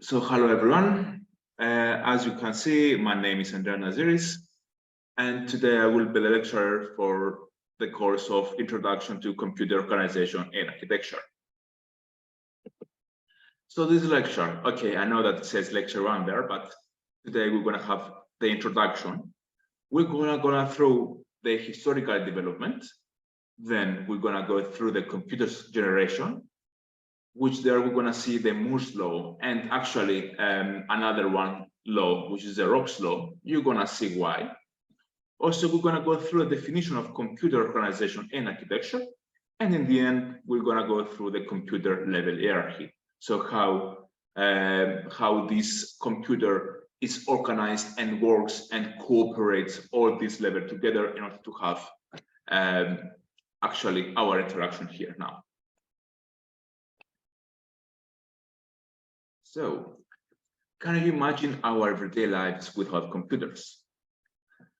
So hello everyone. As you can see, my name is Antreas Naziris, and today I will be the lecturer for the course of Introduction to Computer Organization and Architecture. So this lecture, okay, I know that it says lecture 1 there, but today we're going to have the introduction. We're going to go through the historical development, then we're going to go through the computer generation, which there we're going to see the Moore's law and actually another one law, which is the Rock's law. You're going to see why. Also, we're going to go through the definition of computer organization and architecture. And in the end, we're going to go through the computer level hierarchy. So how this computer is organized and works and cooperates all these levels together in order to have actually our interaction here now. So, can you imagine our everyday lives without computers?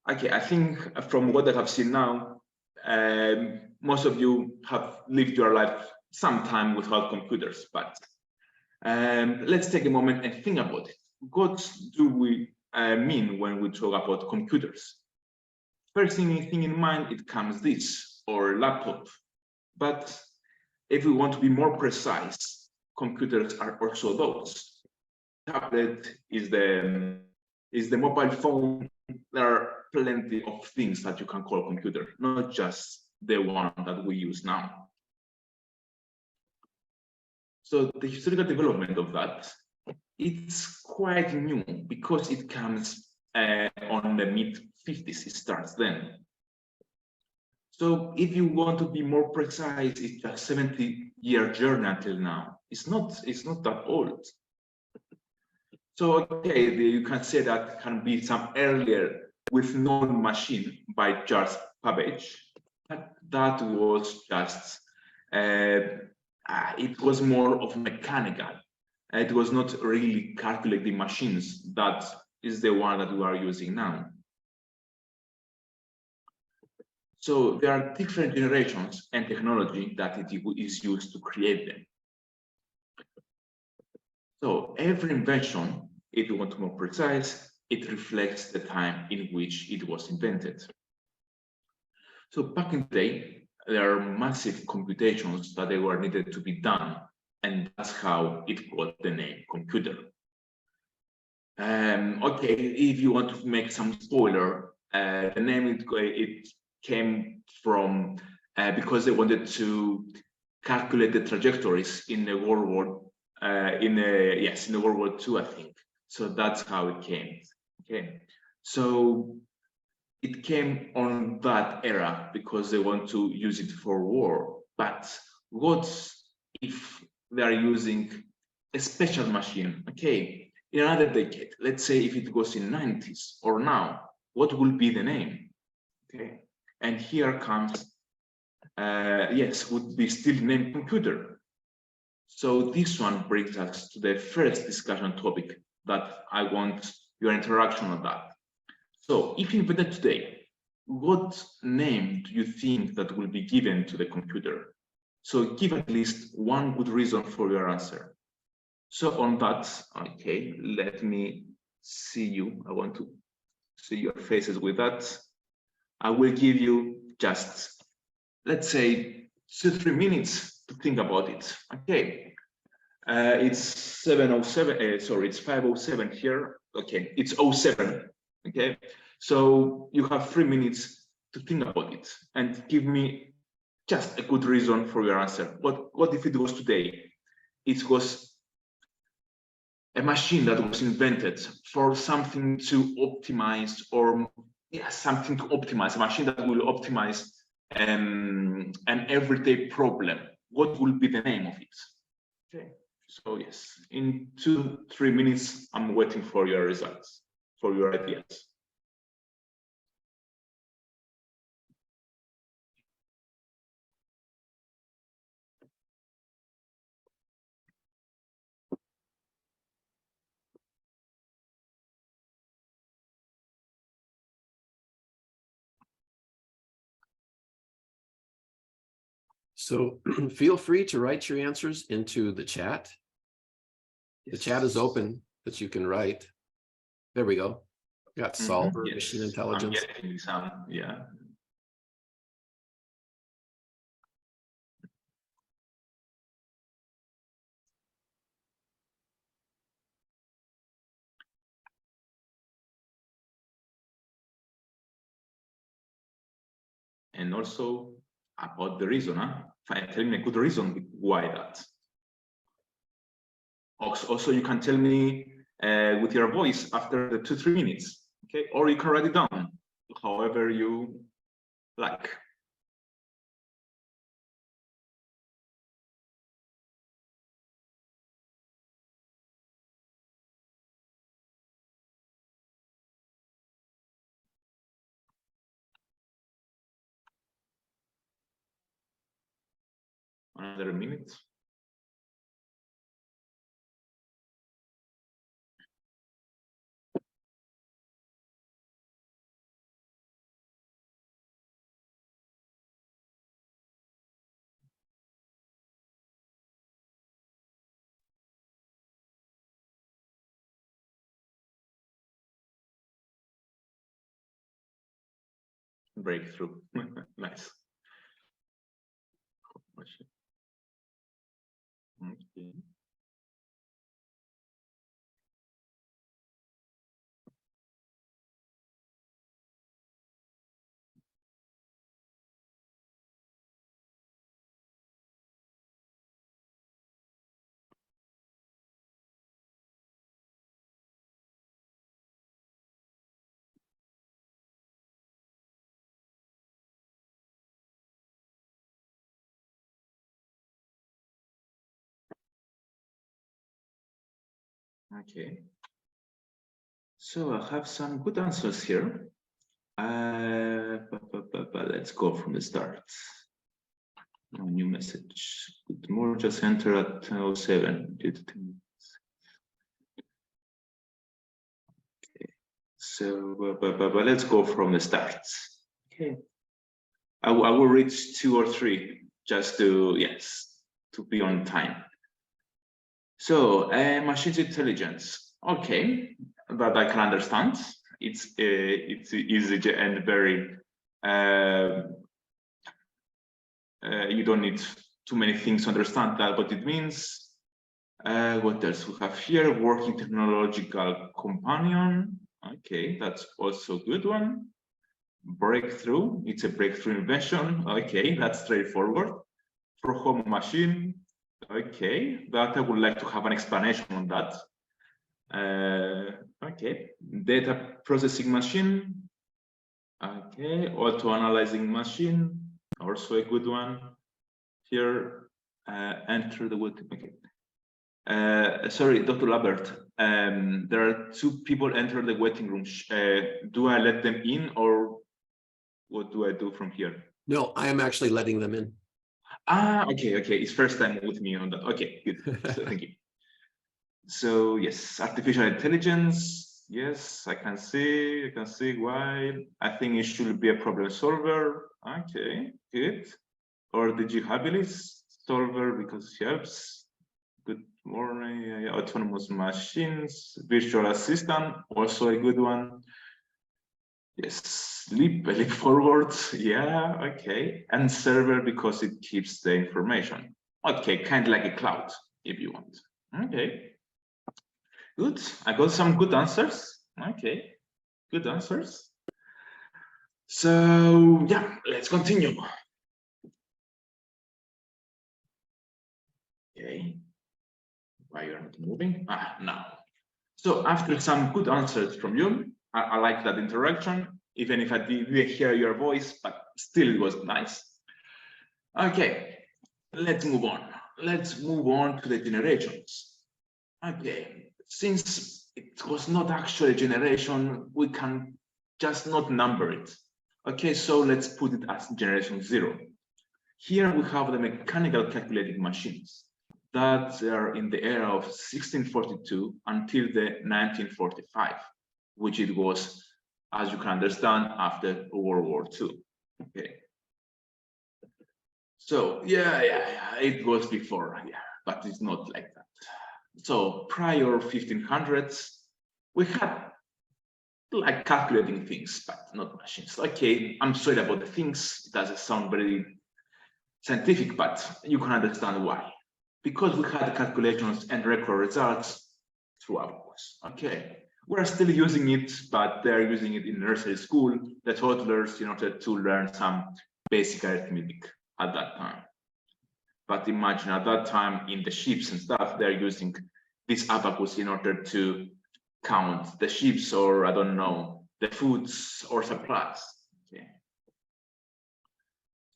Okay, I think from what I have seen now, most of you have lived your life sometime without computers, but let's take a moment and think about it. What do we mean when we talk about computers? First thing in mind, it comes this, or laptop. But if we want to be more precise, computers are also those. Tablet is the mobile phone. There are plenty of things that you can call computer, not just the one that we use now. So the historical development of that, it's quite new because it comes on the mid-50s, it starts then. So if you want to be more precise, it's a 70-year journey until now. It's not that old. So okay, you can say that can be some earlier with known machine by Charles Babbage. That was just it was more of mechanical. It was not really calculating machines. That is the one that we are using now. So there are different generations and technology that it is used to create them. So every invention, if you want to be more precise, it reflects the time in which it was invented. So back in the day, there are massive computations that they were needed to be done, and that's how it got the name computer. Okay, if you want to make some spoiler, the name it came from because they wanted to calculate the trajectories in the World War in the World War II, I think. So that's how it came. Okay, so it came on that era because they want to use it for war. But what if they are using a special machine? Okay, in another decade, let's say if it goes in 90s or now, what will be the name? Okay, and here comes yes, would be still named computer. So this one brings us to the first discussion topic that I want your interaction on that. So if invented today, what name do you think that will be given to the computer? So give at least one good reason for your answer. So on that, okay, let me see you. I want to see your faces with that. I will give you just, let's say, 2-3 minutes to think about it. Okay, it's 7:07. Sorry, it's 5:07 here. Okay, it's 07. Okay, so you have 3 minutes to think about it and give me just a good reason for your answer. What if it was today? It was a machine that was invented for something to optimize, or something to optimize, a machine that will optimize an everyday problem. What will be the name of it? Okay, so yes, in 2-3 minutes, I'm waiting for your results, for your ideas. So feel free to write your answers into the chat. The chat is open that you can write. There we go. Got solver, Yes. machine intelligence. I'm getting some, yeah. And also about the reason, tell me a good reason why that. Also, you can tell me with your voice after the 2-3 minutes, okay? Or you can write it down, however you like. Another minute. Breakthrough. Nice. Okay. Okay. So I have some good answers here. Let's go from the start. A new message. Good morning, just enter at 10:07. Okay. So, let's go from the start. Okay. I will reach 2 or 3 just to, yes, to be on time. So, machine intelligence. Okay, that I can understand. It's easy and very. You don't need too many things to understand that, what it means. What else we have here? Working technological companion. Okay, that's also a good one. Breakthrough. It's a breakthrough invention. Okay, that's straightforward. For home machine. Okay, that I would like to have an explanation on that. Okay, data processing machine. Okay, auto analyzing machine. Also a good one. Here, enter the word. Okay. Sorry, Dr. Labert. There are 2 people enter the waiting room. Do I let them in, or what do I do from here? No, I am actually letting them in. Okay. It's first time with me on that. Okay, good. So, thank you. So yes, artificial intelligence. Yes, I can see why. I think it should be a problem solver. Okay, good. Or the G-habilis solver because it helps. Good morning. Autonomous machines, virtual assistant, also a good one. Yes, leap forward. Yeah, okay. And server because it keeps the information. Okay, kind of like a cloud, if you want. Okay. Good. I got some good answers. Okay, good answers. So yeah, let's continue. Okay. Why you're not moving? Now. So after some good answers from you, I like that interaction, even if I didn't hear your voice, but still it was nice. Okay, let's move on. Let's move on to the generations. Okay, since it was not actually a generation, we can just not number it. Okay, so let's put it as generation 0. Here we have the mechanical calculating machines that are in the era of 1642 until the 1945, which it was, as you can understand, after World War II. Okay. So yeah, it was before, yeah, but it's not like that. So prior 1500s, we had like calculating things, but not machines. Okay, I'm sorry about the things. It doesn't sound very scientific, but you can understand why. Because we had calculations and record results through abacus. Okay, we're still using it, but they're using it in nursery school, the toddlers, in order to learn some basic arithmetic at that time. But imagine at that time in the ships and stuff, they're using this abacus in order to count the ships, or I don't know, the foods or supplies. Okay.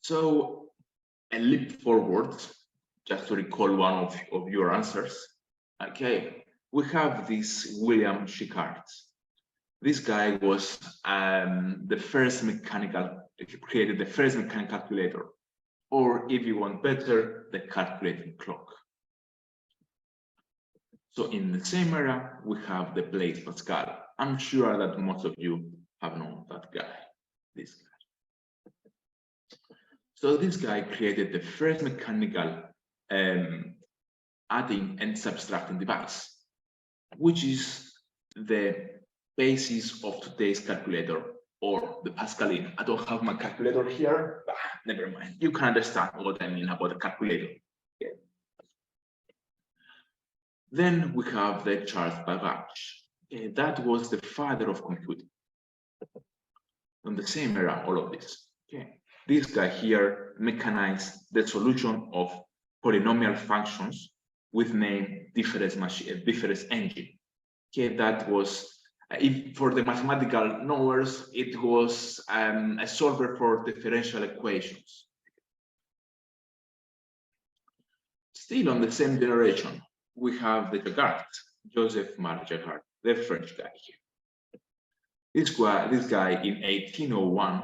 So a leap forward, just to recall one of your answers. Okay, we have this William Shikart. This guy was the first mechanical, he created the first mechanical calculator, or if you want better, the calculating clock. So in the same era, we have the Blaise Pascal. I'm sure that most of you have known that guy, this guy. So this guy created the first mechanical adding and subtracting device, which is the basis of today's calculator, or the Pascaline. I don't have my calculator here, but never mind. You can understand what I mean about the calculator. Okay. Then we have the Charles Babbage. That was the father of computing. On the same era, all of this. Okay. This guy here mechanized the solution of polynomial functions with name difference engine. Okay, that was for the mathematical knowers, it was a solver for differential equations. Still on the same generation, we have the Jacquard, Joseph Marie Jacquard, the French guy here. This guy in 1801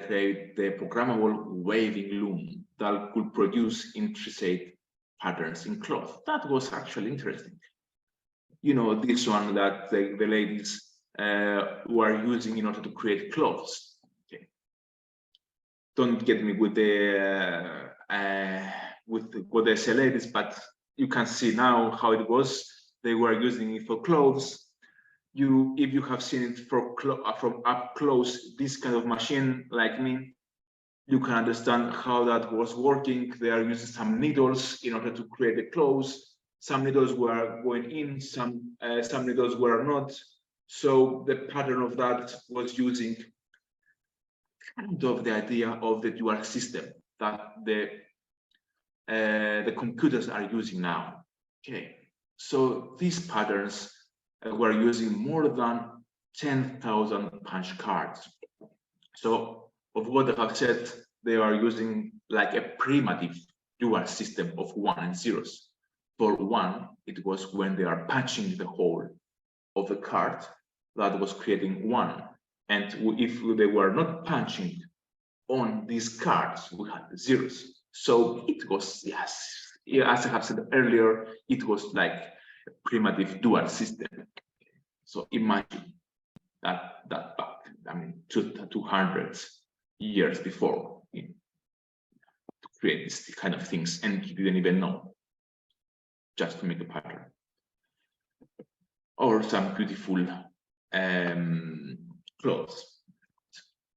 created the programmable waving loom that could produce intricate patterns in cloth. That was actually interesting. You know, this one that the ladies were using in order to create clothes. Okay. Don't get me with what they say ladies, but you can see now how it was. They were using it for clothes. If you have seen it from up close, this kind of machine like me, you can understand how that was working. They are using some needles in order to create the clothes. Some needles were going in, some needles were not. So the pattern of that was using kind of the idea of the dual system that the computers are using now. Okay, so these patterns were using more than 10,000 punch cards. So of what I have said, they are using like a primitive dual system of 1 and zeros. For 1, it was when they are punching the hole of the card that was creating 1. And if they were not punching on these cards, we had zeros. So it was, yes, as I have said earlier, it was like a primitive dual system. So imagine that back, I mean, 200 years before, to create this kind of things, and you didn't even know, just to make a pattern. Or some beautiful clothes.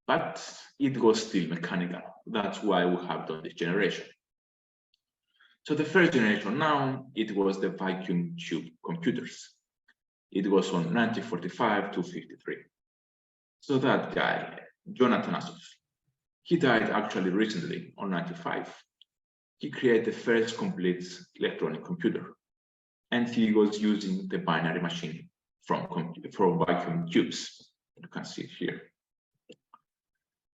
But it was still mechanical. That's why we have done this generation. So the first generation now, it was the vacuum tube computers. It was on 1945 to 53. So that guy, Jonathan Assoff, he died actually recently on 95. He created the first complete electronic computer, and he was using the binary machine from vacuum tubes. You can see it here.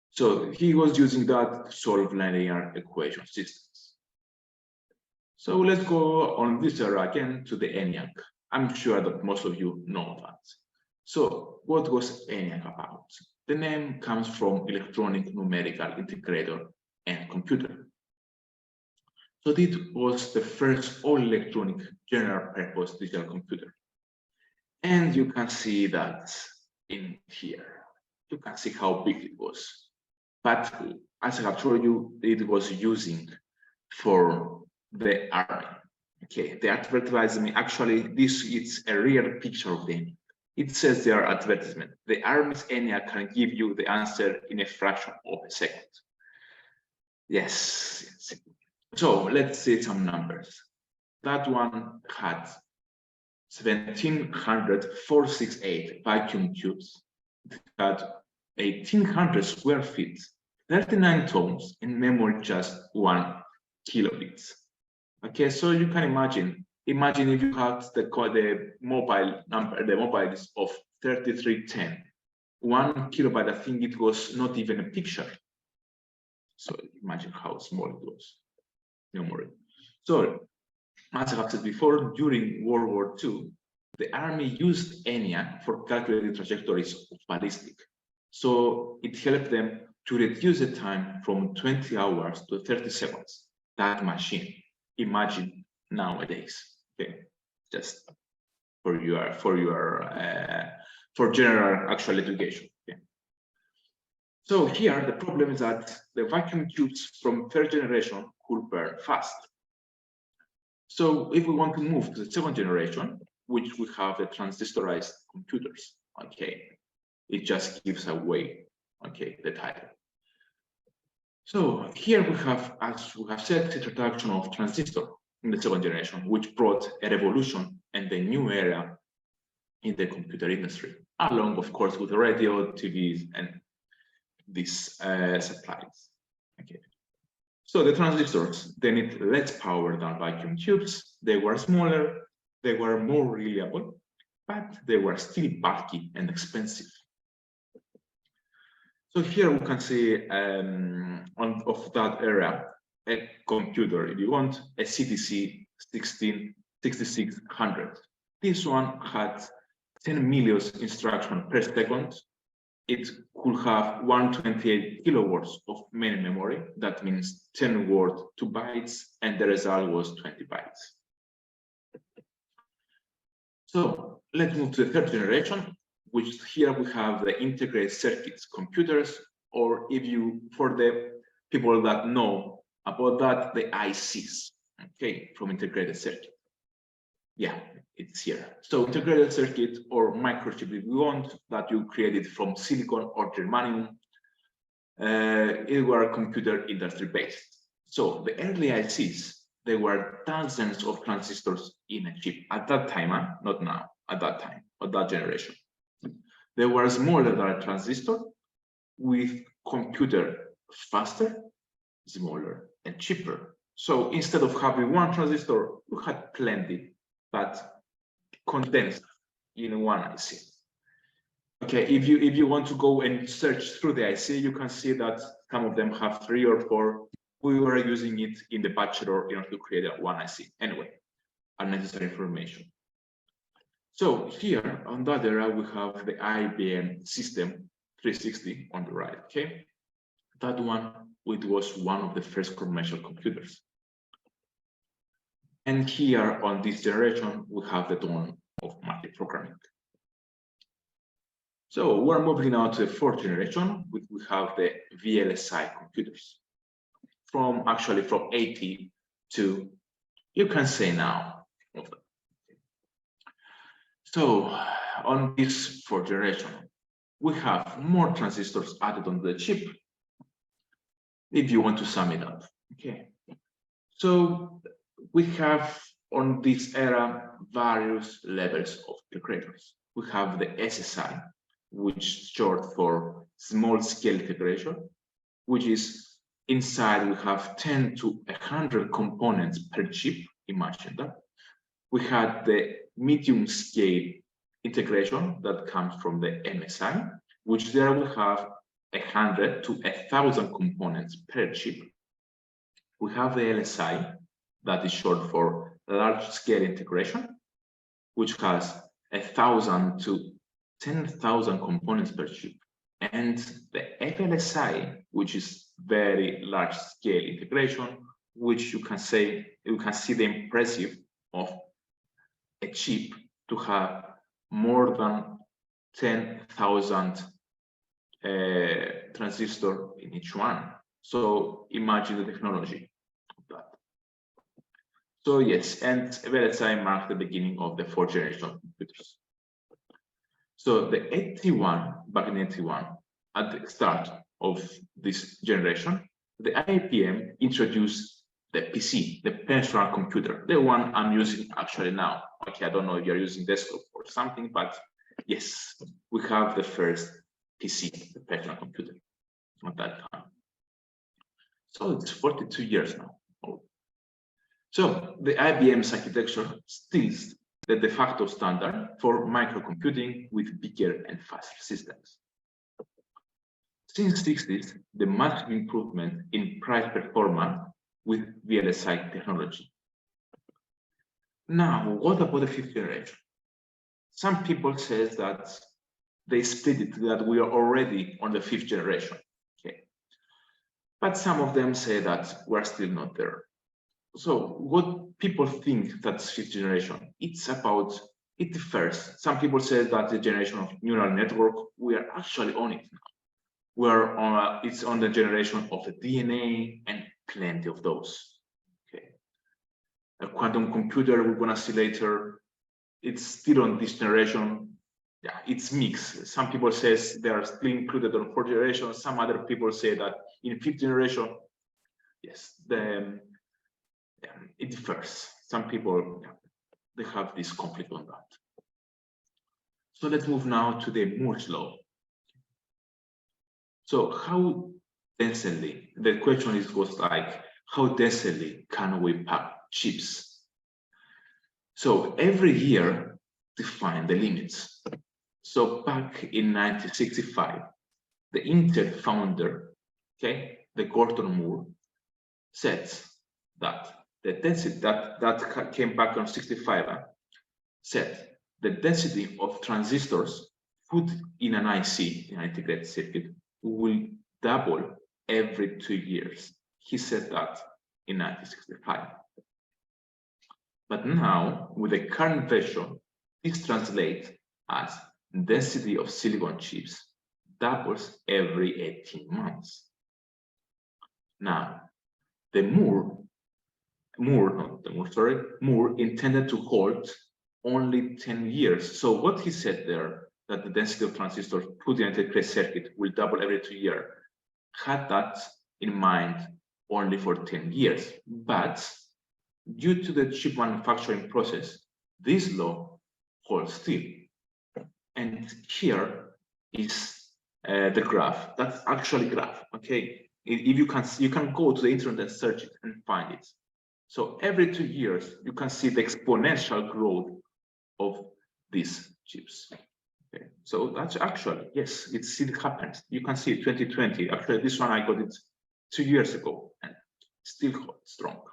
So he was using that to solve linear equation systems. So let's go on this era again to the ENIAC. I'm sure that most of you know that. So what was ENIAC about? The name comes from electronic numerical integrator and computer. So this was the first all-electronic general-purpose digital computer. And you can see that in here. You can see how big it was. But as I have told you, it was using for the army. Okay, they advertise me. Actually, this is a real picture of them. It says their advertisement. The Army's Enya can give you the answer in a fraction of a second. Yes. So let's see some numbers. That one had 17,468 vacuum tubes. It had 1,800 square feet, 39 tones, and memory just 1 kilobits. Okay, so you can imagine if you had the mobile number, the mobile is of 3310, 1 kilobyte, I think it was not even a picture. So imagine how small it was, memory. So as I have said before, during World War II, the Army used Enya for calculating trajectories of ballistic. So it helped them to reduce the time from 20 hours to 30 seconds. That machine, imagine nowadays. Okay, just for general actual education. Okay. So here the problem is that the vacuum tubes from third generation could burn fast. So if we want to move to the second generation, which we have the transistorized computers, okay, it just gives away, okay, the title. So here we have, as we have said, the introduction of transistor in the second generation, which brought a revolution and a new era in the computer industry, along, of course, with the radio, TVs, and these supplies. Okay. So the transistors, they need less power than vacuum tubes. They were smaller, they were more reliable, but they were still bulky and expensive. So here we can see of that era, a computer, if you want, a CTC 6600. This one had 10 million instructions per second. It could have 128 kilowatts of main memory. That means 10 word 2 bytes, and the result was 20 bytes. So let's move to the third generation, which here we have the integrated circuits computers, or if you, for the people that know about that, the ICs, okay, from integrated circuit. Yeah, it's here. So integrated circuit or microchip, if you want, that you created from silicon or germanium, it were computer industry based. So the early ICs, there were thousands of transistors in a chip at that time, not now, at that time, at that generation. They were smaller than a transistor, with computer faster, smaller, and cheaper. So instead of having one transistor, you had plenty, but condensed in one IC. Okay, if you want to go and search through the IC, you can see that some of them have 3 or 4. We were using it in the bachelor in order to create one IC. Anyway, unnecessary information. So here on that era, we have the IBM System 360 on the right. Okay, that one, it was one of the first commercial computers. And here on this generation, we have the dawn of multi-programming. So we're moving now to the fourth generation. We have the VLSI computers. From 80 to, you can say now. So on this fourth generation, we have more transistors added on the chip, if you want to sum it up. Okay. So we have on this era various levels of integrators. We have the SSI, which is short for small scale integration, which is inside we have 10 to 100 components per chip. Imagine that. We had the medium scale integration that comes from the MSI, which there we have 100 to 1,000 components per chip. We have the LSI, that is short for large scale integration, which has 1,000 to 10,000 components per chip. And the VLSI, which is very large scale integration, which you can see the impressive of a chip to have more than 10,000 transistors in each one. So imagine the technology of that. So yes, and VLSI marked the beginning of the fourth generation of computers. So the 81, back in 81, at the start of this generation, the IBM introduced the PC, the personal computer, the one I'm using actually now. Okay, I don't know if you're using desktop or something, but yes, we have the first PC, the personal computer, at that time. So it's 42 years now. So the IBM's architecture still the de facto standard for microcomputing with bigger and faster systems. Since the 60s, the massive improvement in price performance with VLSI technology. Now, what about the fifth generation? Some people say that they split it, that we are already on the fifth generation. Okay. But some of them say that we're still not there. So what people think that's fifth generation, it's about, it differs. Some people say that the generation of neural network, we are actually on it now. We're on, it's on the generation of the DNA and plenty of those. Okay. A quantum computer we're gonna see later, it's still on this generation. Yeah, it's mixed. Some people say they are still included on fourth generation. Some other people say that in fifth generation, yes, it differs. Some people, they have this conflict on that. So let's move now to the Moore's law. So how densely, the question was like, how densely can we pack chips? So every year define the limits. So back in 1965, the Intel founder, okay, the Gordon Moore, said that the density that came back on 65 said the density of transistors put in an IC, in an integrated circuit, will double every 2 years. He said that in 1965. But now, with the current version, this translates as density of silicon chips doubles every 18 months. Now, the Moore intended to hold only 10 years. So what he said there, that the density of transistors put in an integrated circuit will double every 2 years, had that in mind only for 10 years. But due to the chip manufacturing process, this law holds still. And here is the graph. That's actually graph. Okay, if you can go to the internet and search it and find it. So every 2 years, you can see the exponential growth of these chips. Okay, so that's actually, yes, it still happens. You can see 2020. Actually, this one I got it 2 years ago and still strong.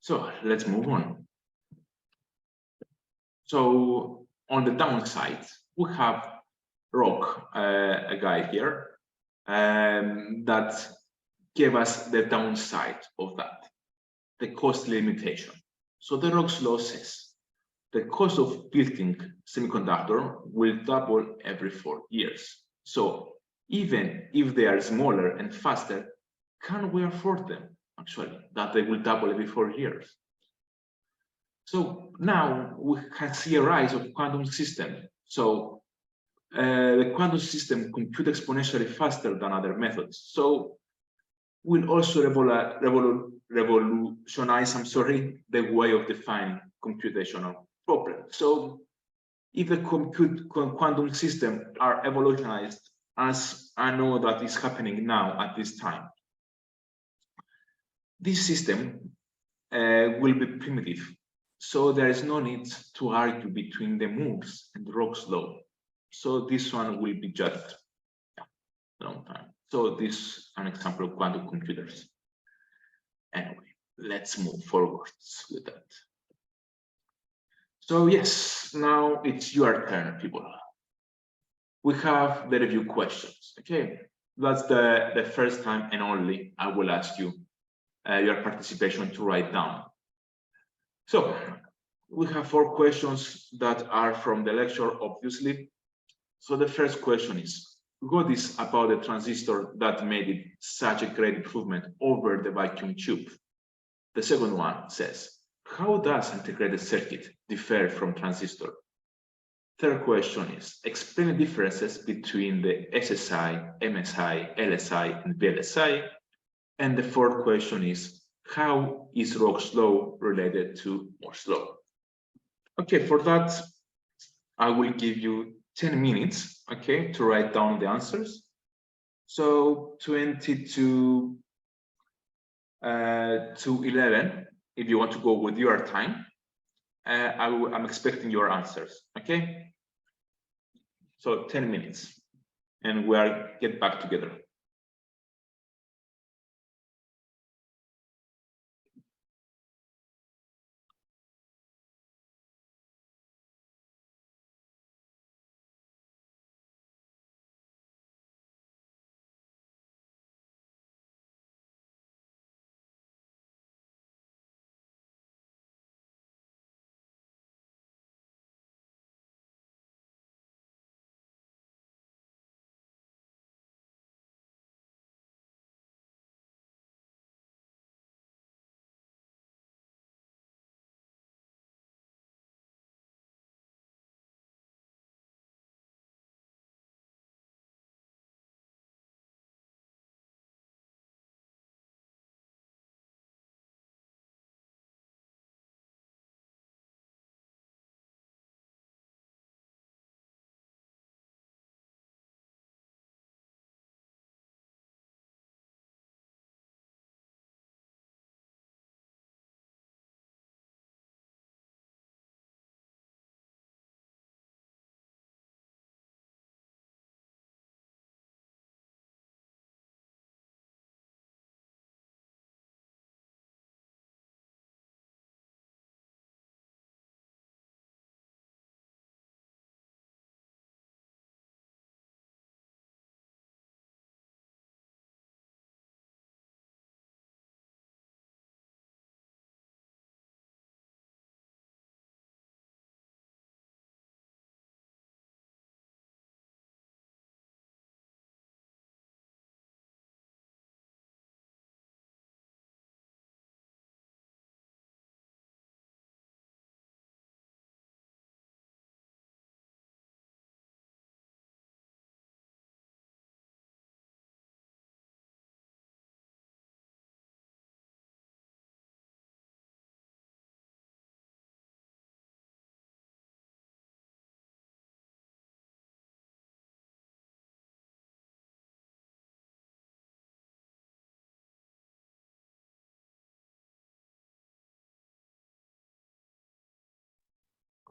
So let's move on. So on the downside, we have Rock, a guy here, that gave us the downside of that, the cost limitation. So the Rock's law says the cost of building semiconductor will double every 4 years. So even if they are smaller and faster, can we afford them? Actually, that they will double every 4 years. So now we can see a rise of quantum system. So the quantum system compute exponentially faster than other methods. So will also revolutionize, the way of defining computational problems. So if the quantum system are evolutionized, as I know that is happening now at this time, this system will be primitive. So there is no need to argue between the Moore's and Rock's law. So this one will be just a long time. So this is an example of quantum computers. Anyway, let's move forwards with that. So yes, now it's your turn, people. We have the review questions. Okay, that's the first time and only I will ask you your participation to write down. So we have 4 questions that are from the lecture, obviously. So the first question is, what is about the transistor that made it such a great improvement over the vacuum tube? The second one says, how does integrated circuit differ from transistor? Third question is, explain the differences between the SSI, MSI, LSI, and VLSI. And the fourth question is, how is Rock's law related to Moore's law? Okay, for that, I will give you 10 minutes, okay, to write down the answers. So 20 to 11, if you want to go with your time, I'm expecting your answers, okay? So 10 minutes, and we'll get back together.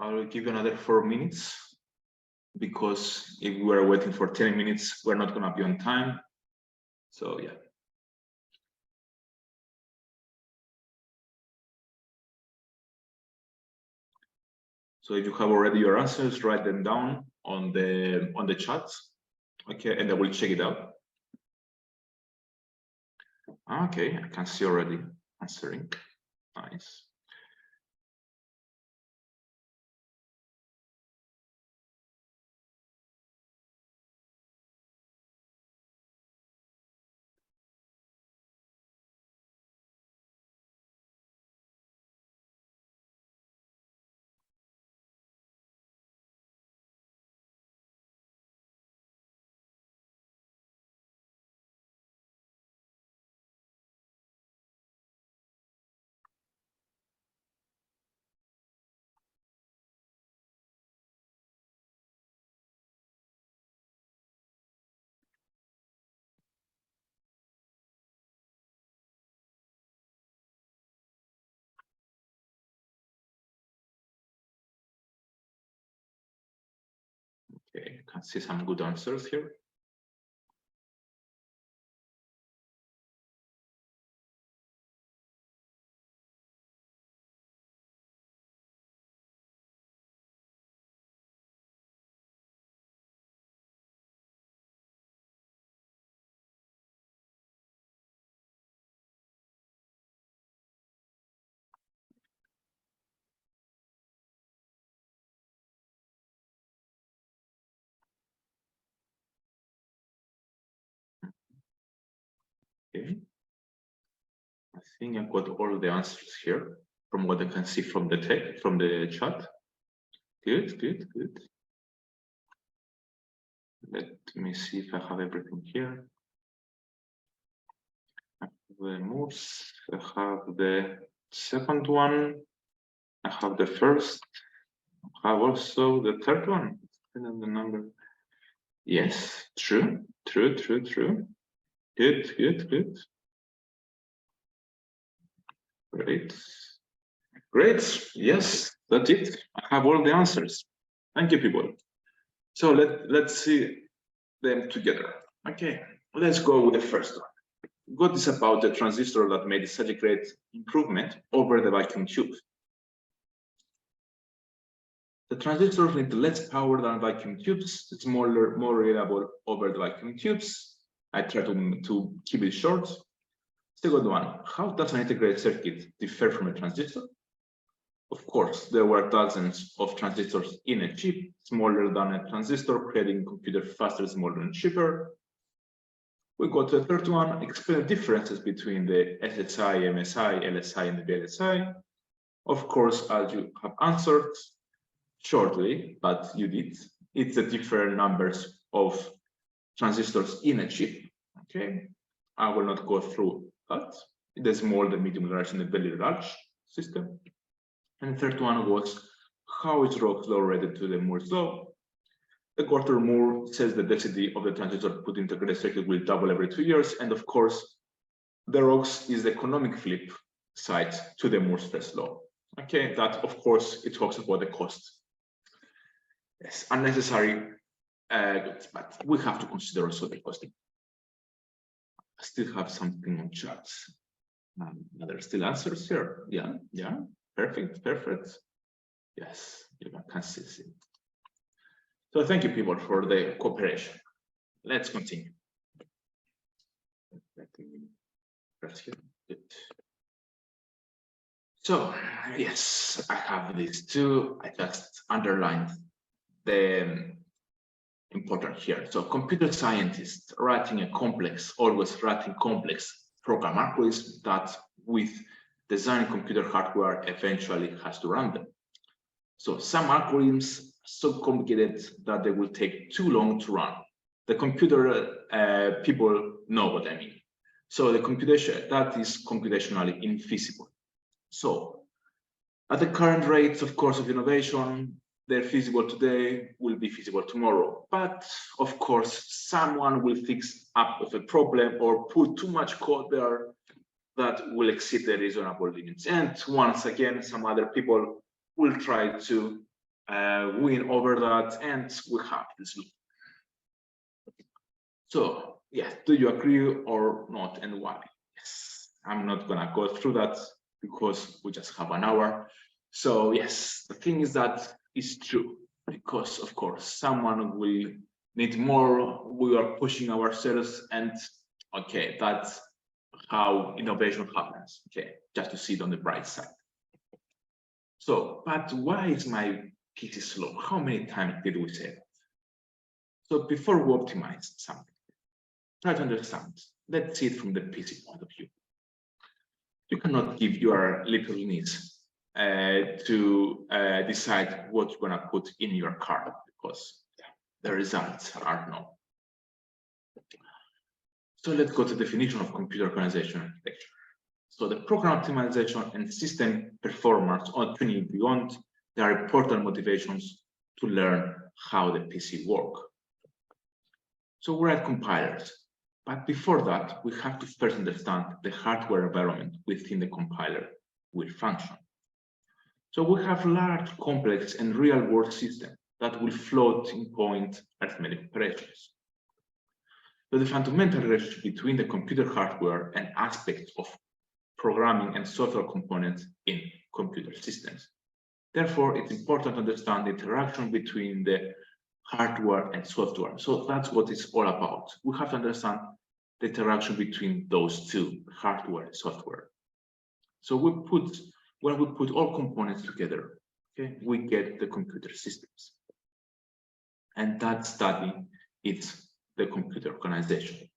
I will give you another 4 minutes, because if we are waiting for 10 minutes, we're not gonna be on time. So yeah. So if you have already your answers, write them down on the chat, okay, and I will check it out. Okay, I can see already answering. Nice. Okay, I can see some good answers here. Okay, think I got all the answers here from what I can see from the chat. Good, good, good. Let me see if I have everything here. I have the moves, I have the second one, I have the first, I have also the third one. And the number. Yes, true. Good, good, good. Great. Great. Yes, that's it. I have all the answers. Thank you, people. So let's see them together. Okay, let's go with the first one. What is about the transistor that made such a great improvement over the vacuum tube? The transistors need less power than vacuum tubes, smaller, more reliable over the vacuum tubes. I try to keep it short. Second one, how does an integrated circuit differ from a transistor? Of course, there were dozens of transistors in a chip, smaller than a transistor, creating a computer faster, smaller, and cheaper. We got to the third one, explain the differences between the SSI, MSI, LSI, and the VLSI. Of course, as you have answered shortly, but you did, it's the different numbers of transistors in a chip. Okay, I will not go through that. The small, the medium, large, and the very large system. And the third one was, how is Rock's law related to the Moore's law? The quarter Moore says the density of the transistor put into a circuit will double every 2 years. And of course, the Rock's is the economic flip side to the Moore's first law. Okay, that of course, it talks about the cost. Yes, unnecessary, but we have to consider also the costing. I still have something on charts. There are still answers here. Yeah, yeah. Perfect, perfect. Yes, you can see it. So thank you, people, for the cooperation. Let's continue. So yes, I have these two. I just underlined the important here. So computer scientists writing a complex, always writing complex program algorithms that with designing computer hardware eventually has to run them. So some algorithms are so complicated that they will take too long to run. The computer people know what I mean. So the computation, that is computationally infeasible. So at the current rates, of course, of innovation, they're feasible today, will be feasible tomorrow. But of course, someone will fix up of a problem or put too much code there that will exceed the reasonable limits. And once again, some other people will try to win over that, and we have this loop. So, yeah, do you agree or not, and why? Yes, I'm not gonna go through that because we just have an hour. So yes, the thing is that it's true, because of course, someone will need more, we are pushing ourselves, and okay, that's how innovation happens, okay, just to see it on the bright side. So, but why is my PC slow? How many times did we say that? So before we optimize something, try to understand, let's see it from the PC point of view. You cannot give your little niece to decide what you're gonna put in your car, because the results are known. So let's go to the definition of computer organization architecture. So the program optimization and system performance or tuning beyond, there are important motivations to learn how the PC works. So we're at compilers, but before that, we have to first understand the hardware environment within the compiler will function. So we have large, complex, and real-world systems that will floating point arithmetic operations. So the fundamental relationship between the computer hardware and aspects of programming and software components in computer systems. Therefore, it's important to understand the interaction between the hardware and software. So that's what it's all about. We have to understand the interaction between those two, hardware and software. So when we put all components together, okay, we get the computer systems. And that study is the computer organization.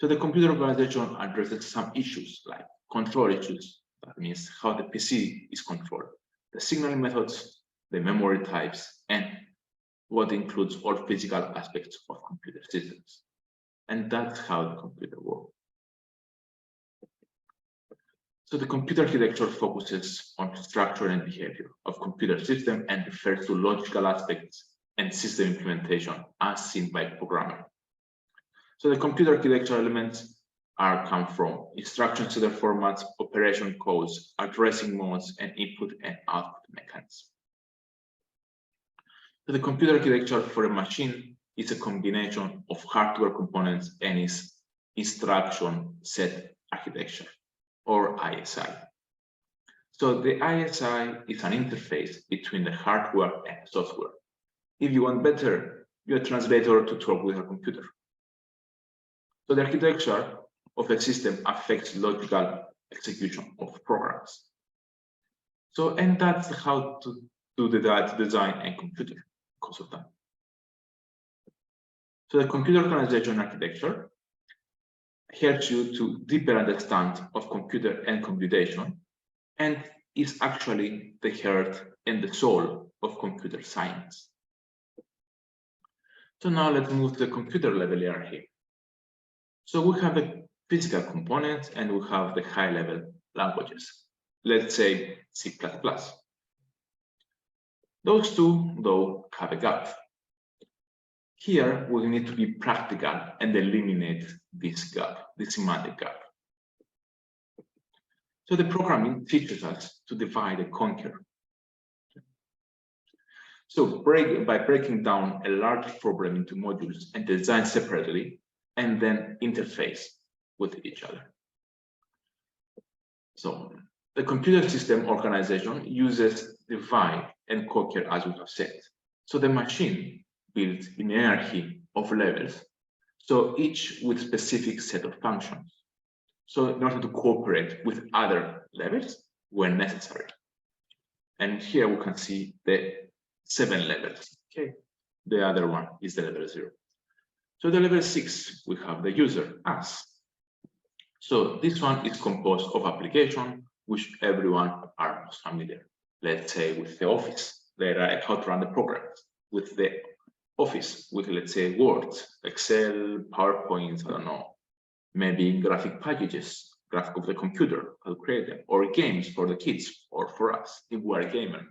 So the computer organization addresses some issues like control issues. That means how the PC is controlled, the signaling methods, the memory types, and what includes all physical aspects of computer systems. And that's how the computer works. So the computer architecture focuses on structure and behavior of computer system and refers to logical aspects and system implementation as seen by programmer. So the computer architecture elements come from instruction set formats, operation codes, addressing modes, and input and output mechanisms. So the computer architecture for a machine is a combination of hardware components and is instruction set architecture, or ISI. So the ISI is an interface between the hardware and software. If you want better, you're a translator to talk with a computer. So the architecture of a system affects logical execution of programs. So, and that's how to do the data design and computer because of that. So the computer organization architecture helps you to deeper understand of computer and computation, and is actually the heart and the soul of computer science. So now let's move to the computer level hierarchy. So we have the physical components and we have the high level languages. Let's say C++. Those two, though, have a gap. Here, we need to be practical and eliminate this gap, this semantic gap. So the programming teaches us to divide and conquer. So by breaking down a large problem into modules and design separately, and then interface with each other. So the computer system organization uses divide and conquer, as we have said. So the machine built in a hierarchy of levels, so each with specific set of functions. So in order to cooperate with other levels when necessary. And here we can see the 7 levels. Okay, the other one is the level 0. So the level 6, we have the user, us. So this one is composed of application, which everyone are most familiar. Let's say with the Office, how to run the programs. With the Office, with let's say Word, Excel, PowerPoint, I don't know, maybe graphic packages, graphic of the computer, how to create them, or games for the kids, or for us, if we are a gamer.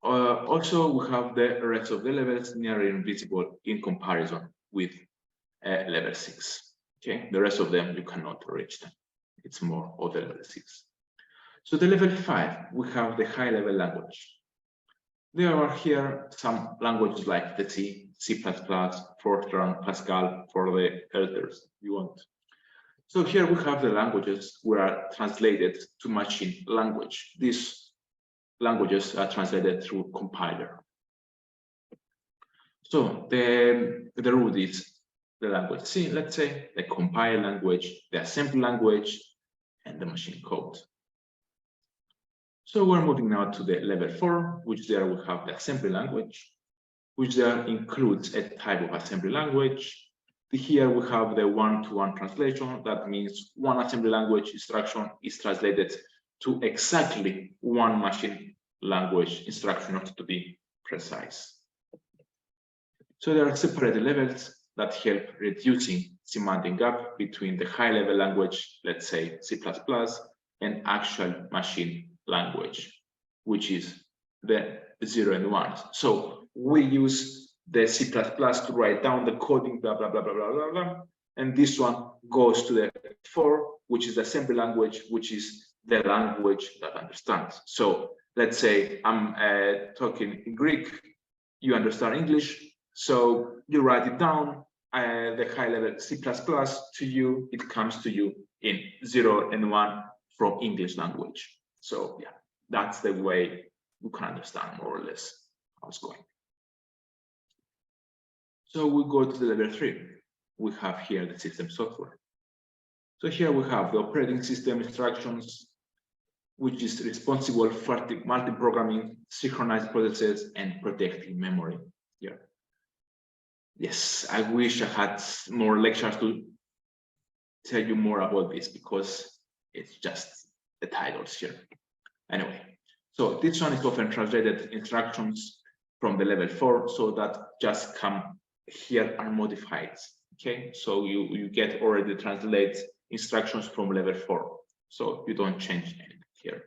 Also, we have the rest of the levels nearly invisible in comparison with level 6. Okay, the rest of them you cannot reach them. It's more of the level 6. So the level 5, we have the high level language. There are here some languages like the C, C++, Fortran, Pascal for the elders you want. So here we have the languages which are translated to machine language. These languages are translated through compiler. So the root is the language C, let's say, the compile language, the assembly language, and the machine code. So we're moving now to the level 4, which there we have the assembly language, which there includes a type of assembly language. Here we have the one-to-one translation. That means one assembly language instruction is translated to exactly one machine language instruction, not to be precise. So there are separate levels that help reducing semantic gap between the high level language, let's say C++, and actual machine language, which is the 0 and 1. So we use the C++ to write down the coding, blah, blah, blah, blah, blah, blah, blah. And this one goes to the 4, which is the assembly language, which is the language that understands. So let's say I'm talking in Greek, you understand English, so you write it down, the high level C++ to you, it comes to you in 0 and 1 from English language. So yeah, that's the way you can understand more or less how it's going. So we go to the level 3. We have here the system software. So here we have the operating system instructions, which is responsible for multi-programming, synchronized processes, and protecting memory here. Yes, I wish I had more lectures to tell you more about this because it's just the titles here. Anyway, so this one is often translated instructions from the level 4, so that just come here are modified. Okay, so you get already translate instructions from level 4, so you don't change anything here.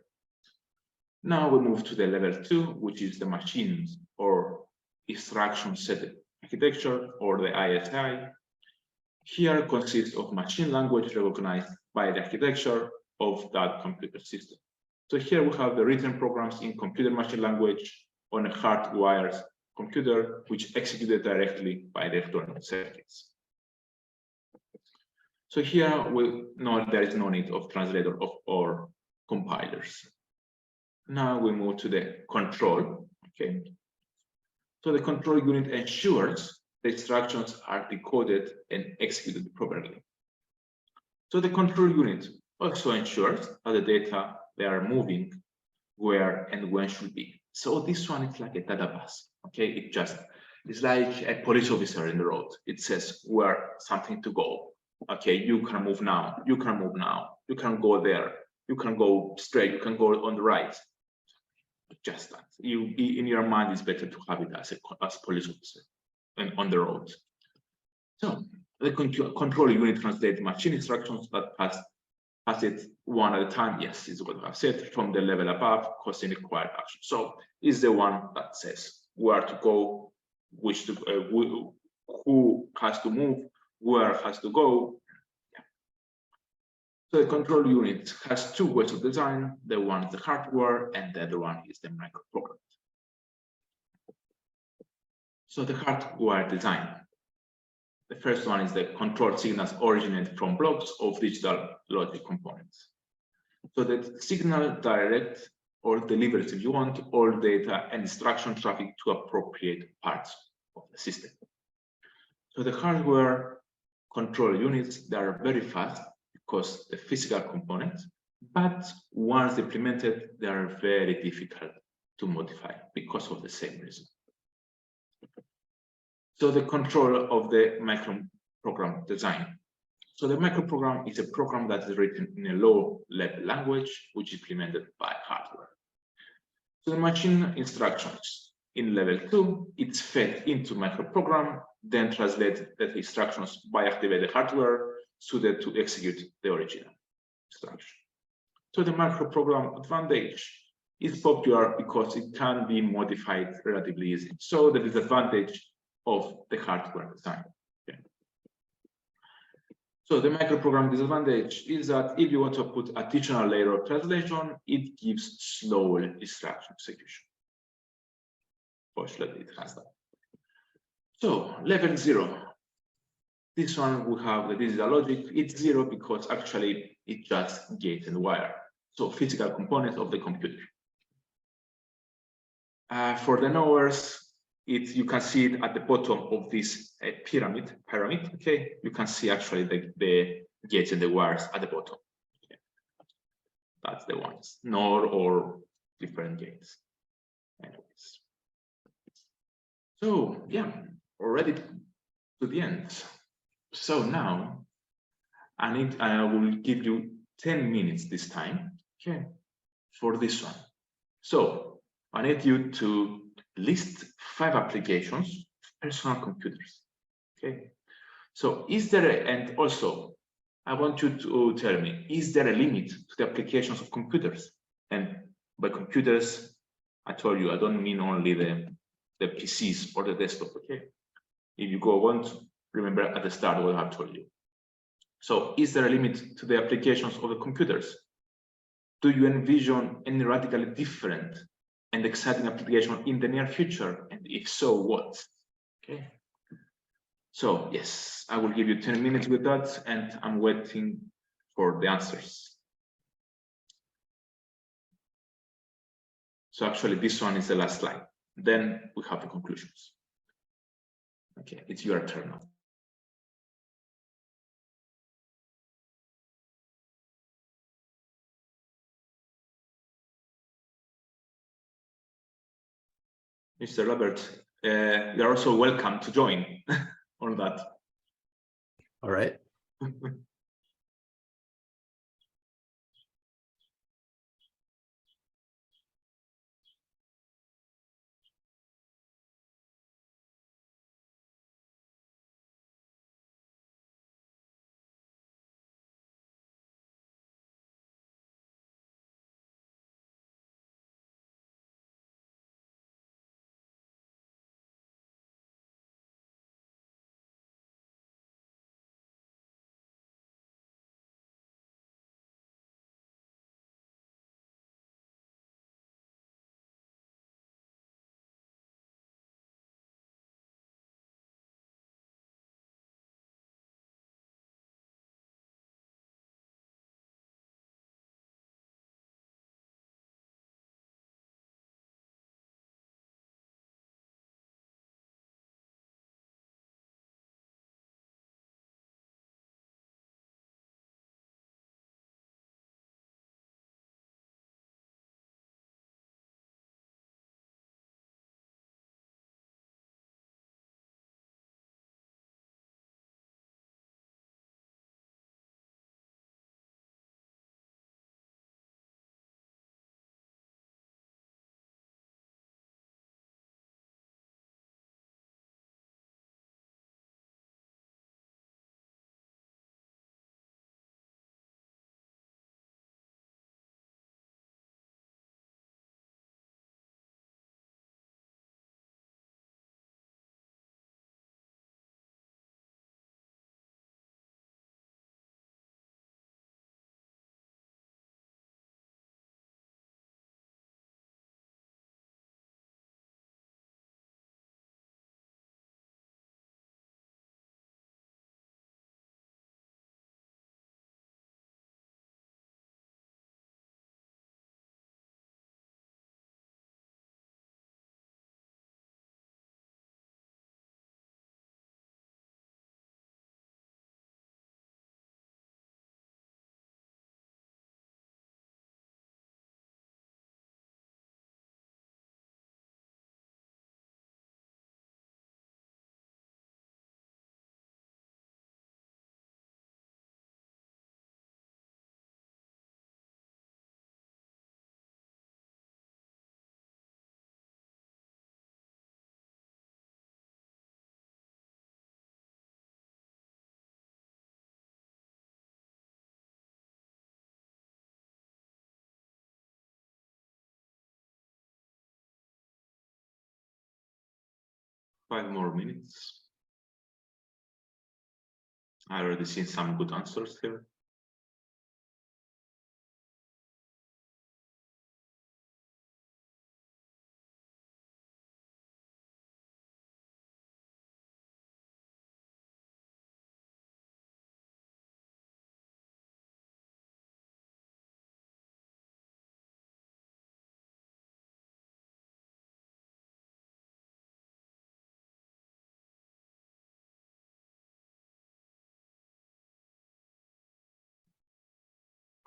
Now we move to the level 2, which is the machines or instruction set architecture, or the ISI. Here consists of machine language recognized by the architecture of that computer system. So here we have the written programs in computer machine language on a hardwired computer, which executed directly by the electronic circuits. So here we know there is no need of translator or compilers. Now we move to the control. Okay. So the control unit ensures the instructions are decoded and executed properly. So the control unit also ensures that the data they are moving where and when should be. So this one is like a data bus. Okay, it's like a police officer in the road. It says where something to go. Okay, you can move now, you can move now, you can go there, you can go straight, you can go on the right. Just that. In your mind, it's better to have it as police officer and on the road. So the control unit translates machine instructions that pass it one at a time. Yes, is what I've said, from the level above, causing required action. So is the one that says where to go, which to who has to move, where has to go. Yeah. So the control unit has two ways of design. The one is the hardware, and the other one is the microprogram. So the hardware design. The first one is the control signals originate from blocks of digital logic components. So the signal direct or delivers, if you want, all data and instruction traffic to appropriate parts of the system. So the hardware control units, they are very fast because the physical components, but once implemented, they are very difficult to modify because of the same reason. So the control of the microprogram design. So the microprogram is a program that is written in a low-level language, which is implemented by hardware. So the machine instructions in level 2, it's fed into microprogram, then translate the instructions by activated hardware suited to execute the original instruction. So the microprogram advantage is popular because it can be modified relatively easy. So the disadvantage of the hardware design. Okay. So the microprogram disadvantage is that if you want to put additional layer of translation, it gives slower instruction execution. Fortunately, it has that. So level 0. This one we have the digital logic. It's 0 because actually it just gate and wire. So physical components of the computer. For the knowers, you can see it at the bottom of this pyramid. Okay, you can see actually the gates and the wires at the bottom. Okay. That's the ones, NOR or different gates. Anyways, so yeah, already to the end. So now I will give you 10 minutes this time, okay, for this one. So I need you to list 5 applications, personal computers. Okay. So is there and also I want you to tell me, is there a limit to the applications of computers? And by computers, I told you I don't mean only the PCs or the desktop. Okay. If you go on, remember at the start what I told you. So is there a limit to the applications of the computers? Do you envision any radically different and exciting application in the near future? And if so, what? Okay. So yes, I will give you 10 minutes with that, and I'm waiting for the answers. So actually, this one is the last slide. Then we have the conclusions. Okay, it's your turn now. Mr. Robert, you're also welcome to join. on that. All right. Five more minutes. I already seen some good answers here.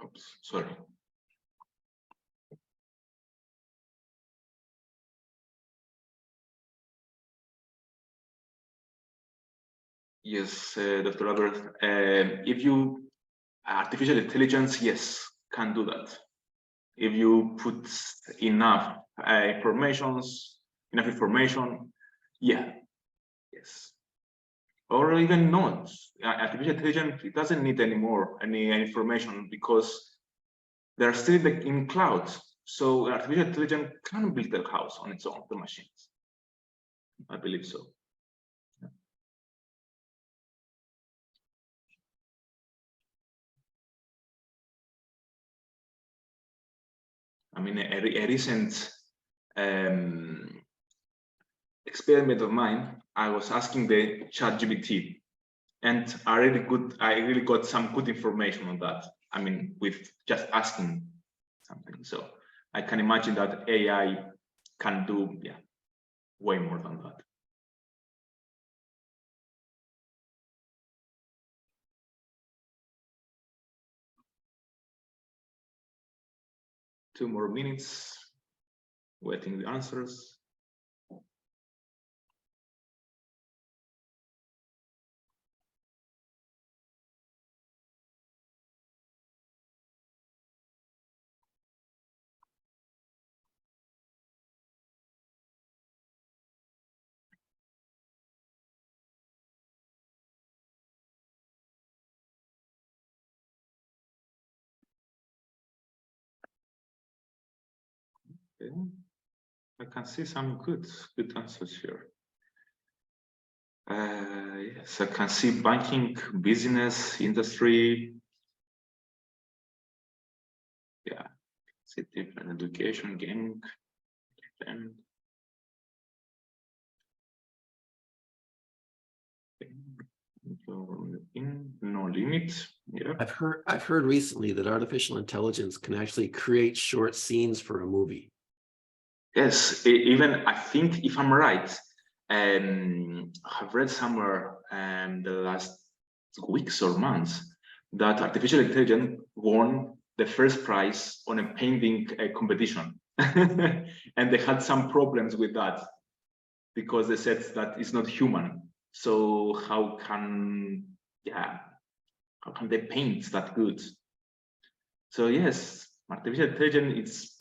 Oops, sorry. Yes, Dr. Albert, if you artificial intelligence, yes, can do that. If you put enough information, yeah, yes. Or even not. Artificial intelligence, it doesn't need any information because they're still in clouds. So artificial intelligence can build their house on its own, the machines. I believe so. I mean, a recent experiment of mine, I was asking the ChatGPT, and I really got some good information on that. I mean, with just asking something. So I can imagine that AI can do, yeah, way more than that. Two more minutes, waiting the answers. Okay. I can see some good answers here. Yes, I can see banking, business, industry. Yeah, see different education, gaming, and no limit. Yeah. I've heard recently that artificial intelligence can actually create short scenes for a movie. Yes, even I think if I'm right, I've read somewhere the last weeks or months that artificial intelligence won the first prize on a painting competition. And they had some problems with that because they said that it's not human. So how can they paint that good? So yes, artificial intelligence is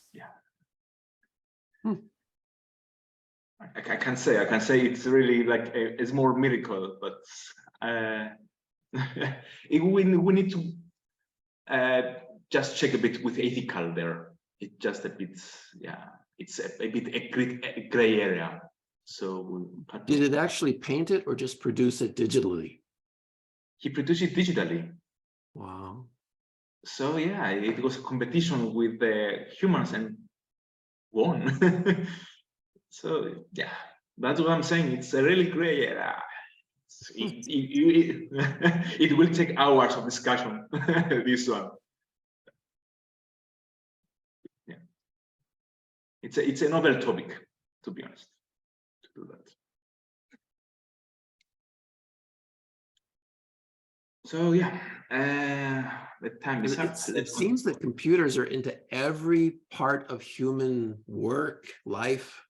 I can say it's really like it's more miracle, but we need to just check a bit with ethical there. It's just a bit, it's a bit a gray area. So did it actually paint it or just produce it digitally? He produced it digitally. Wow. So yeah, it was a competition with the humans and won. So yeah, that's what I'm saying. It's a really gray area. It will take hours of discussion. This one. Yeah, it's a novel topic, to be honest. To do that. So yeah, the time is up. It seems that computers are into every part of human work, life.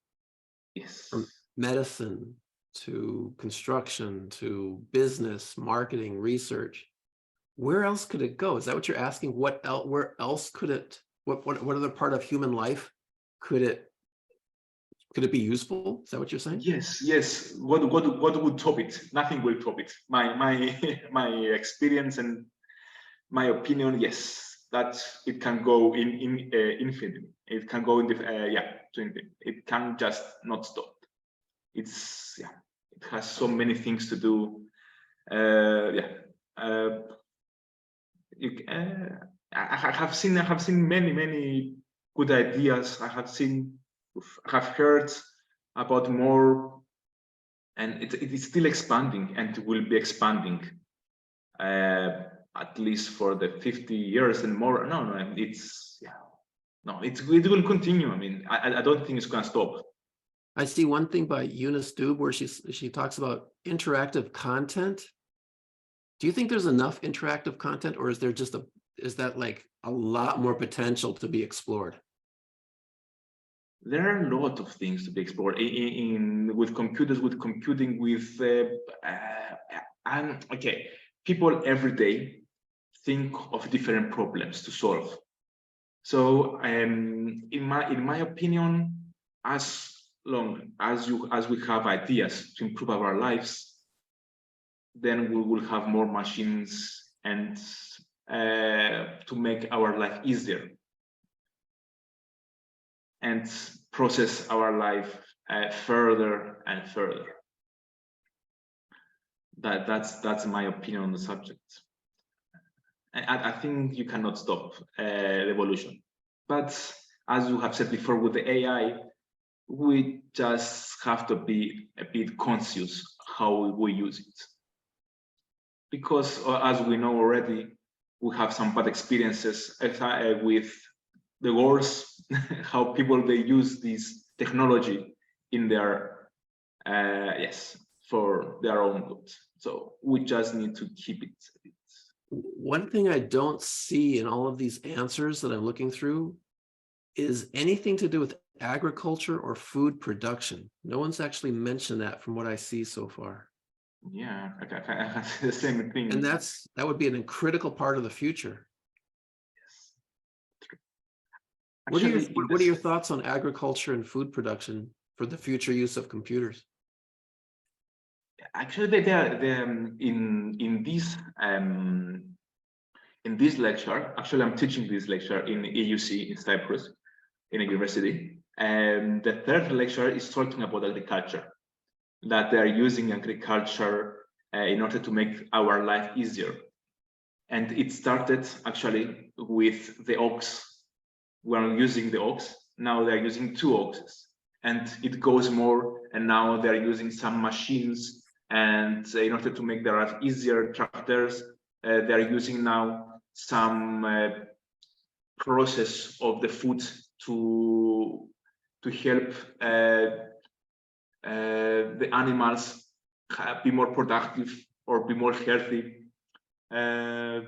Yes. From medicine to construction to business, marketing, research. Where else could it go? Is that what you're asking? What else? Where else could it? What other part of human life could it be useful? Is that what you're saying? Yes. What would top it? Nothing will top it. My experience and my opinion, yes, that it can go in infinity. It can go in the to infinity. It can just not stop. It's it has so many things to do. I have seen many good ideas. I have heard about more, and it is still expanding and will be expanding at least for the 50 years and more. No, it's it will continue. I mean, I don't think it's gonna stop. I see one thing by Eunice Dube where she talks about interactive content. Do you think there's enough interactive content, or is there just is that like a lot more potential to be explored? There are a lot of things to be explored with computers, with computing, with okay, people every day think of different problems to solve. So in my opinion, as long as we have ideas to improve our lives, then we will have more machines and to make our life easier and process our life further and further. That's my opinion on the subject. I think you cannot stop the evolution, but as you have said before, with the AI, we just have to be a bit conscious how we use it, because as we know already, we have some bad experiences with the wars, how people they use this technology in their for their own good. So we just need to keep it. One thing I don't see in all of these answers that I'm looking through is anything to do with agriculture or food production. No one's actually mentioned that from what I see so far. Yeah, I have the same thing. And that would be a critical part of the future. Yes. Actually, what are your thoughts on agriculture and food production for the future use of computers? Actually, in this lecture, actually, I'm teaching this lecture in EUC in Cyprus, in a university, And the third lecture is talking about agriculture, that they are using agriculture in order to make our life easier. And it started actually with the ox. We're using the ox. Now they're using 2 oxes, and it goes more. And now they're using some machines. And in order to make their life easier, tractors, they're using now some process of the food to help the animals be more productive or be more healthy. The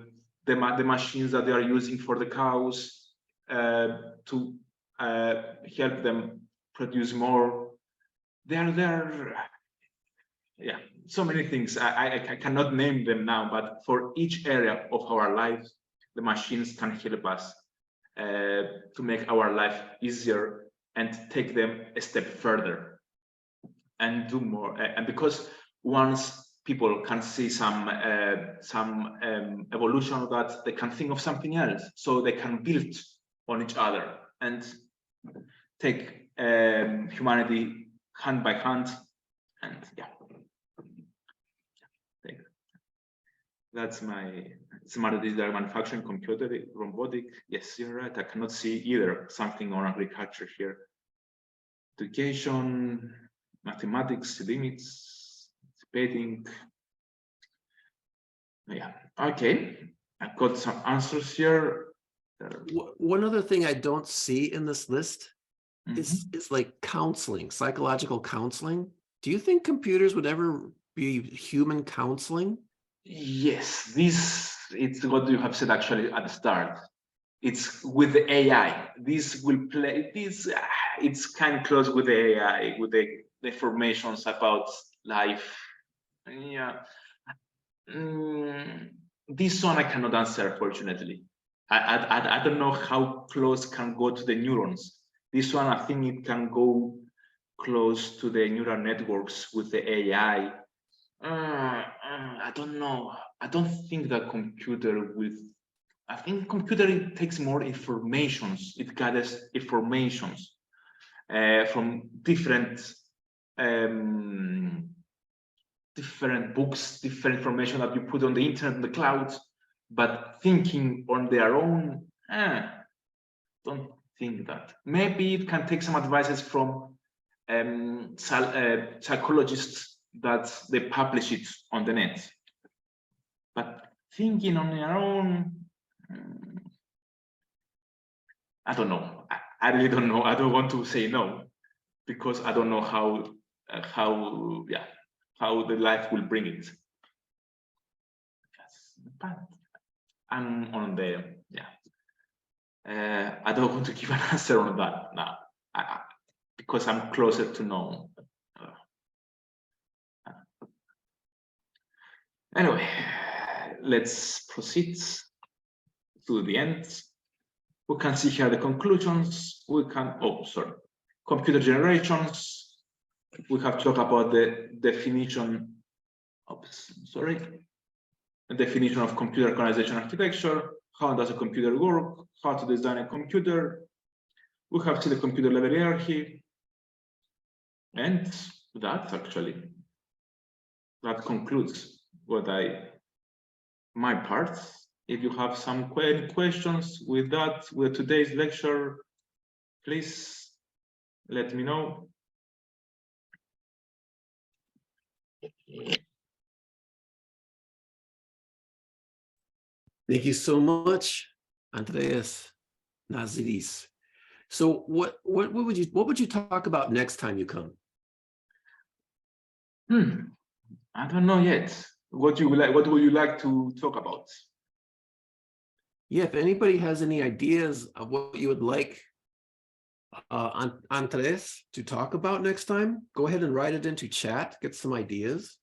machines that they are using for the cows to help them produce more. Yeah, so many things. I cannot name them now, but for each area of our lives, the machines can help us to make our life easier and take them a step further and do more. And because once people can see some evolution of that, they can think of something else, so they can build on each other and take humanity hand by hand. And yeah, that's my smart digital manufacturing, computer, robotic. Yes, you're right. I cannot see either something on agriculture here. Education, mathematics, limits, debating. Yeah, okay. I've got some answers here. One other thing I don't see in this list is like counseling, psychological counseling. Do you think computers would ever be human counseling? Yes, it's what you have said actually at the start. It's with the AI. This will play this. It's kind of close with the AI, with the informations about life. Yeah. This one I cannot answer, fortunately. I don't know how close can go to the neurons. This one, I think it can go close to the neural networks with the AI. I don't know. I don't think that computer with. I think computer, it takes more informations. It gathers informations from different books, different information that you put on the internet, on the cloud. But thinking on their own, don't think that. Maybe it can take some advices from psychologists that they publish it on the net. But thinking on their own, I don't know. I really don't know. I don't want to say no, because I don't know how the life will bring it. But I'm on the I don't want to give an answer on that now, because I'm closer to know. Anyway, let's proceed to the end. We can see here the conclusions. We can, computer generations. We have talked about the definition. The definition of computer organization architecture. How does a computer work? How to design a computer? We have seen the computer level hierarchy, and that concludes my part. If you have some questions with today's lecture, please let me know. Thank you so much, Antreas Naziris. So what would you talk about next time you come? I don't know yet. What would you like to talk about? Yeah, if anybody has any ideas of what you would like Andres to talk about next time, go ahead and write it into chat, get some ideas.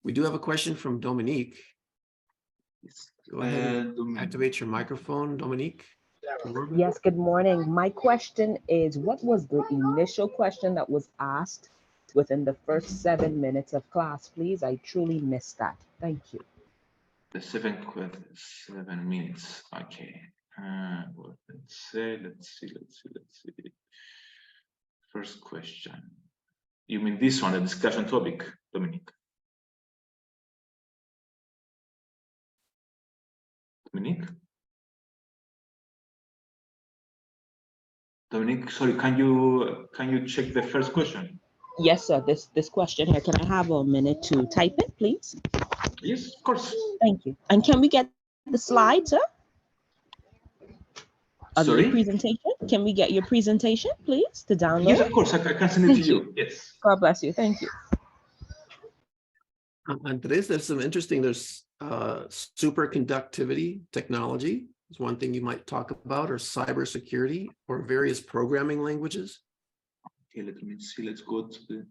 We do have a question from Dominique. Go ahead and activate your microphone, Dominique. Yes, good morning. My question is, what was the initial question that was asked within the first 7 minutes of class, please? I truly missed that. Thank you. The 7 minutes, okay. Well, let's see. First question. You mean this one, the discussion topic, Dominic? Dominic, sorry, can you check the first question? Yes, sir. This question here. Can I have a minute to type it, please? Yes, of course. Thank you. And can we get the slides, sir? Of your Sorry? presentation? Can we get your presentation, please, to download? Yes, of course. I can send it to you. Yes. God bless you. Thank you. Andres, there's some interesting, there's superconductivity technology is one thing you might talk about, or cybersecurity, or various programming languages. Okay, let me see. Let's go to the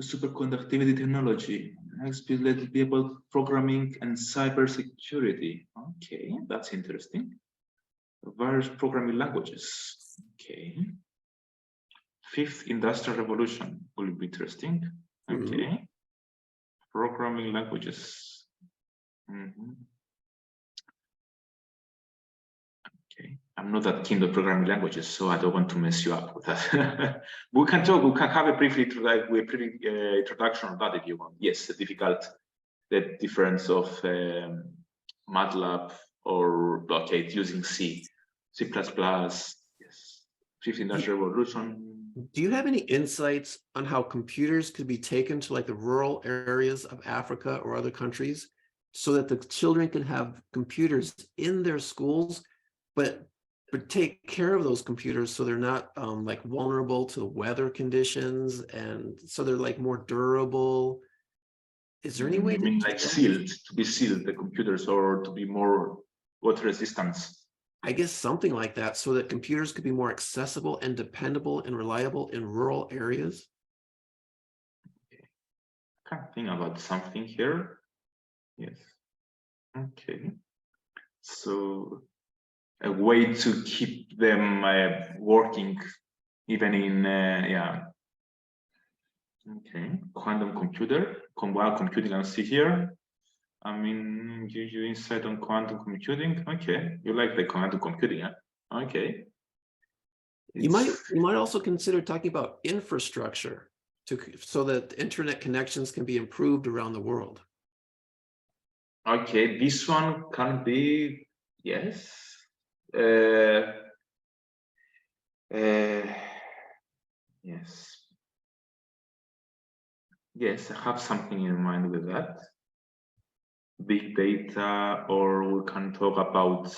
superconductivity technology. Let's be about programming and cybersecurity. Okay, that's interesting. Various programming languages. Okay. Fifth industrial revolution will be interesting. Okay. Programming languages. Okay. I'm not that keen on programming languages, so I don't want to mess you up with that. We can talk. We can have a brief introduction on that if you want. Yes, the difference of MATLAB or blockade using C, C++. Yes, fifth industrial revolution. Do you have any insights on how computers could be taken to like the rural areas of Africa or other countries so that the children can have computers in their schools, but take care of those computers so they're not like vulnerable to weather conditions, and so they're like more durable? Is there any way? You mean like sealed, to be sealed, the computers, or to be more water resistance? I guess something like that, so that computers could be more accessible and dependable and reliable in rural areas. Okay. I can't think about something here. Yes. Okay. So a way to keep them working even in okay, quantum computer, computing. I see here. I mean, you insight on quantum computing. Okay, you like the quantum computing, huh? Okay. You might also consider talking about infrastructure so that internet connections can be improved around the world. Okay, this one can be, yes. Yes. Yes, I have something in mind with that. Big data, or we can talk about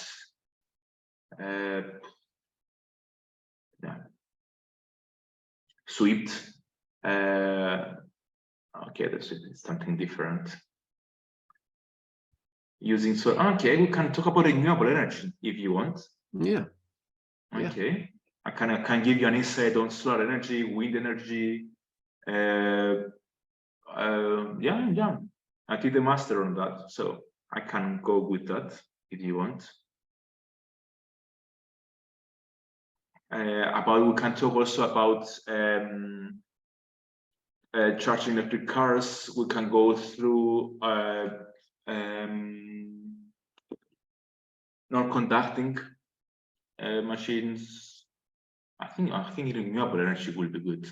Swift. Okay, that's something different. Okay, we can talk about renewable energy if you want. Yeah. Okay. Yeah. I can give you an insight on solar energy, wind energy. Yeah. I did the master on that, so I can go with that if you want. We can talk also about charging electric cars. We can go through non-conducting machines. I think renewable energy will be good.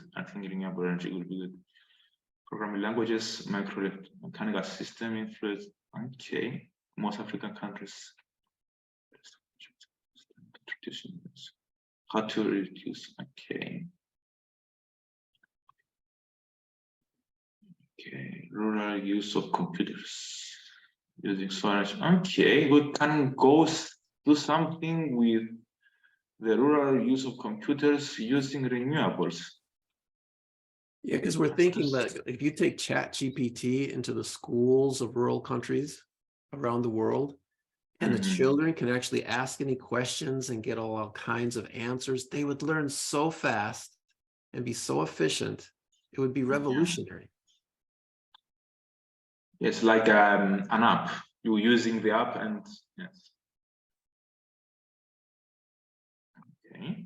Programming languages, mechanical system influence. Okay, most African countries. How to reduce? Okay. Okay, rural use of computers using storage. Okay, we can go do something with the rural use of computers using renewables. Yeah, because we're thinking that if you take ChatGPT into the schools of rural countries around the world, and the children can actually ask any questions and get all kinds of answers, they would learn so fast and be so efficient. It would be revolutionary. It's like an app. You're using the app, and yes. Okay.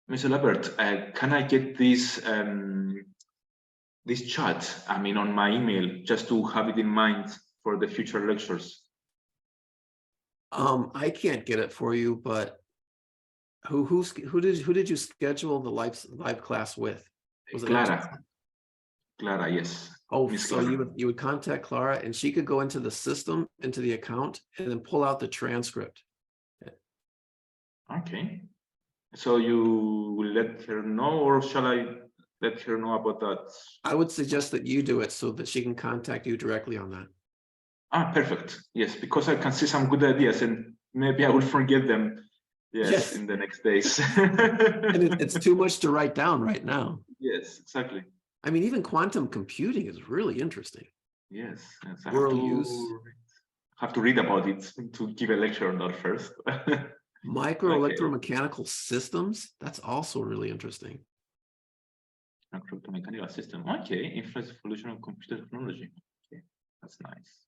Mr. Labert, can I get this chat? I mean, on my email, just to have it in mind for the future lectures. I can't get it for you, but who did you schedule the live class with? Was it Clara. Clara, yes. Oh, Miss so Clara. you would contact Clara and she could go into the system, into the account, and then pull out the transcript. Okay. So you will let her know, or shall I let her know about that? I would suggest that you do it so that she can contact you directly on that. Ah, perfect. Yes, because I can see some good ideas and maybe I will forget them. Yes, in the next days. And it's too much to write down right now. Yes, exactly. I mean, even quantum computing is really interesting. Yes, yes. I World use. have to read about it to give a lecture on that first. Micro electromechanical systems, that's also really interesting. Mechanical system. Okay, influence evolution of computer technology. Okay, that's nice.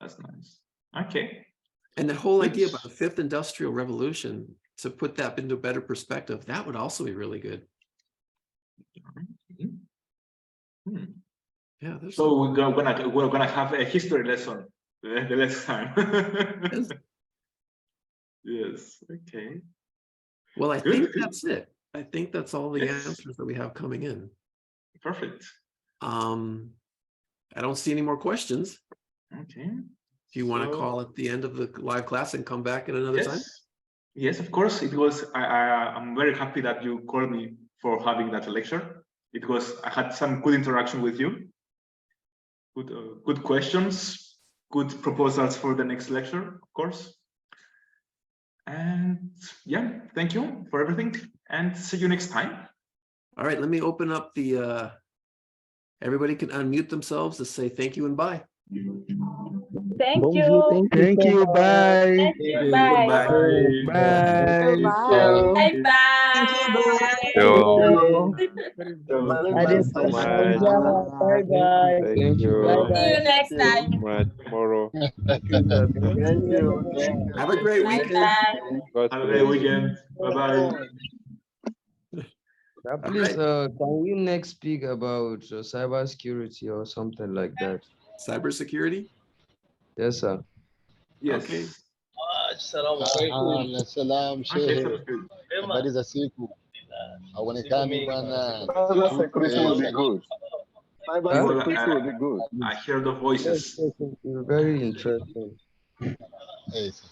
That's nice. Okay. And the whole idea about the fifth industrial revolution, to put that into better perspective, that would also be really good. Yeah. So we're gonna have a history lesson the next time. Yes. Yes. Okay. Well, I think that's it. I think that's all the answers that we have coming in. Perfect. I don't see any more questions. Okay. Do you want to call at the end of the live class and come back at another time? Yes, of course. It was. I'm very happy that you called me for having that lecture. It was. I had some good interaction with you. Good questions. Good proposals for the next lecture, of course. And yeah, thank you for everything. And see you next time. All right. Let me open up the. Everybody can unmute themselves to say thank you and bye. Thank you. Thank you. Bye. Thank you. Bye. Bye. Bye. Bye. Thank you so much. Bye. Bye. Thank you. See you next time. Much tomorrow. Have a great weekend. Have a great weekend. Bye-bye. Please, can we next speak about cybersecurity or something like that? Cybersecurity? Yes, sir. Yes. Okay. Salam Sheikh. Habari za siku. Haonekani bwana. Cybersecurity will be good. Cybersecurity will be good. I hear the voices. Very interesting. Yes.